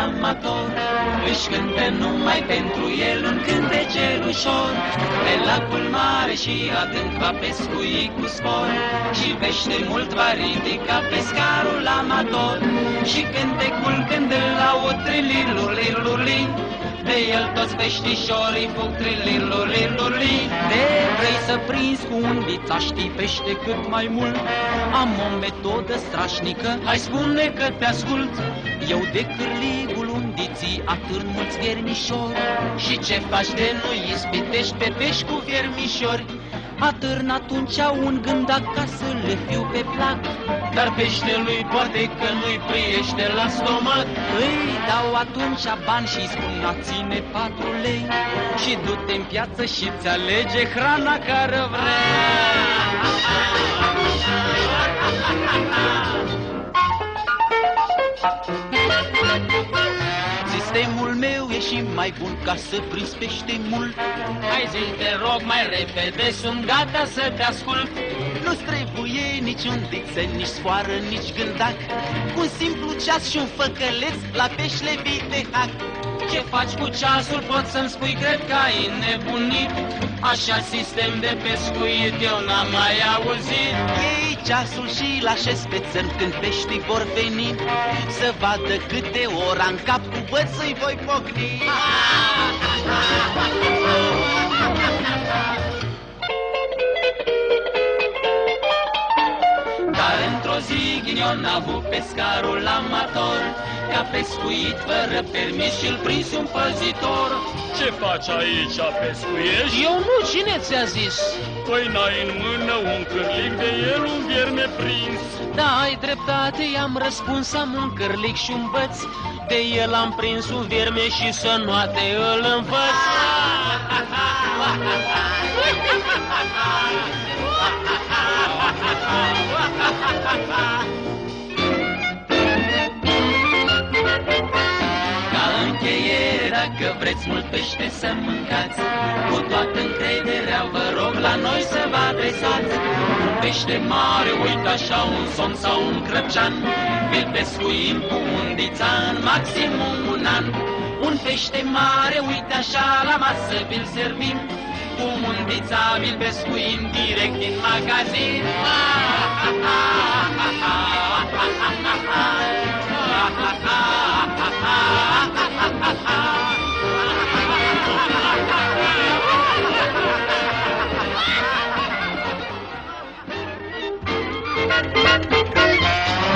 amator își cântă numai pentru el un cântecel ușor. Pe lacul mare și adânc va pescui cu spor și pește mult va ridica pescarul amator. Și cântecul când îl aud trililurlirlurli, de el toți peștișorii fug trililurlirlurli. De vrei să prinzi cu undița, știi pește cât mai mult, am o metodă strașnică, hai spune că te ascult. Eu de cârligul undiții atârn mulți viermișori. Și ce faci de nu ispitești pe pești cu viermișori? Atârn atunci un gând acasă, le fiu pe plac, dar peștelui poate că nu-i priește la stomac. Îi dau atunci bani și-i spun a ține 4 lei și du-te în piață și-ți alege hrana care vrei. Sistemul meu e și mai bun ca să prinzi pește mult. Hai zi, te rog, mai repede, sunt gata să te ascult. Nu-ți trebuie niciun dițel, nici sfoară, nici gândac, cu un simplu ceas și un făcăleț la pești le vii de hac. Ce faci cu ceasul, poți să-mi spui, cred că ai nebunit. Așa sistem de pescuit eu n-am mai auzit. Iei ceasul și-l așezi pe țărm când peștii vor veni, să vadă câte ora în cap cu băț-i voi pocni. Dar într-o zi ghinion a avut pescarul amator, ca pescuit fără permis și-l prins un păzitor. Ce faci aici, pescuiești? Eu nu, cine ți-a zis? Păi n-ai în mână un cârlig, de el un vierme prins. Da, ai dreptate, i-am răspuns, am un cârlig și un băț, de el am prins un vierme și să noate îl învăț. Ca încheiere, dacă vreți mult pește să mâncați, cu toată încrederea vă rog la noi să vă adresați. Un pește mare, uite așa, un somn sau un crăpșan, vi-l pescuim cu undița în maximum un an. Un pește mare, uite așa, la masă vi-l servim, cu undița vi-l pescuim direct din magazin.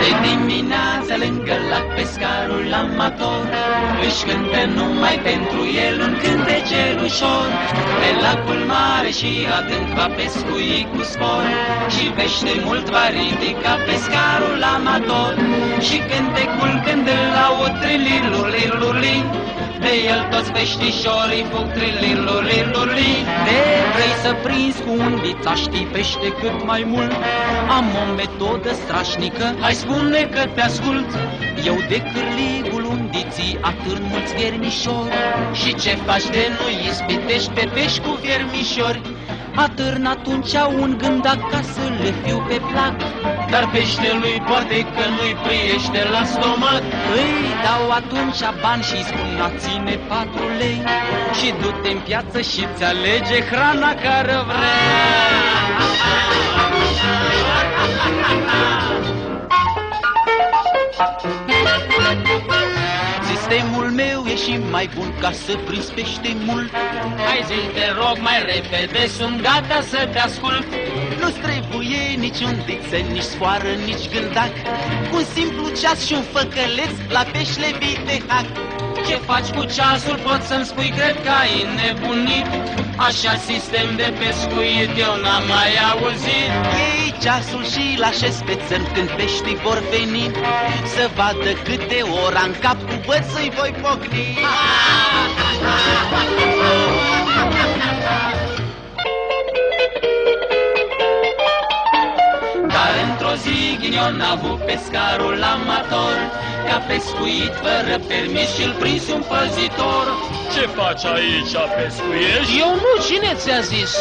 De dimineață lângă lac pescarul amator își cântă numai pentru el un cântecel ușor. Pe lacul mare și adânc va pescui cu spor și pește mult va ridica pescarul amator. Și cântecul când îl aud trililurlirlurli, de el toți peștișorii fug trililurlirlurli. De vrei să prinzi cu undița, știi pește cât mai mult, am o metodă strașnică, hai spune că te ascult. Eu de cârligul undiții atârn mulți viermișori. Și ce faci de nu ispitești pe pești cu viermișori? Atârn atunci un gând acasă, le fiu pe plac, dar peștelui poate că nu-i priește la stomac. Îi dau atunci bani și-i spun a ține 4 lei și du-te în piață și-ți alege hrana care vrei. Sistemul meu e și mai bun ca să prinzi pește mult. Hai zi, te rog, mai repede, sunt gata să te ascult. Nu-ți trebuie niciun dițel, nici sfoară, nici gândac, cu un simplu ceas și un făcăleț la pești le vii de hac. Ce faci cu ceasul, poți să-mi spui, cred că ai nebunit. Așa sistem de pescuit eu n-am mai auzit. Iei ceasul și-l așezi pe țărm când peștii vor veni, să vadă câte ora în cap cu băț-i voi pocni. Dar într-o zi ghinion a avut pescarul amator, ca pescuit fără permis și-l prins un păzitor. Ce faci aici, pescuiești? Eu nu, cine ți-a zis?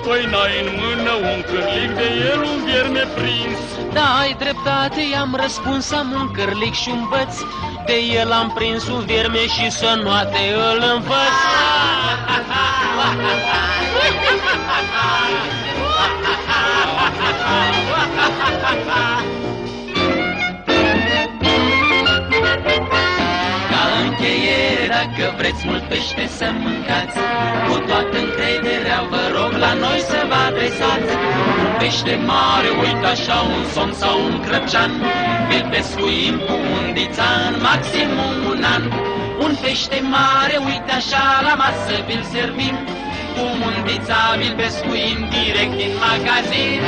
Păi n-ai în mână un cârlig, de el un vierme prins. Da, ai dreptate, i-am răspuns, am un cârlig și un băț, de el am prins un vierme și să noate îl învăț. Ca încheiere, dacă vreți mult pește să mâncați, cu toată încrederea vă rog la noi să vă adresați. Un pește mare, uite așa, un somn sau un crăpșan, vi-l pescuim cu undița în maximum un an. Un pește mare, uite așa, la masă vi-l servim, cu undița vi-l pescuim direct din magazin.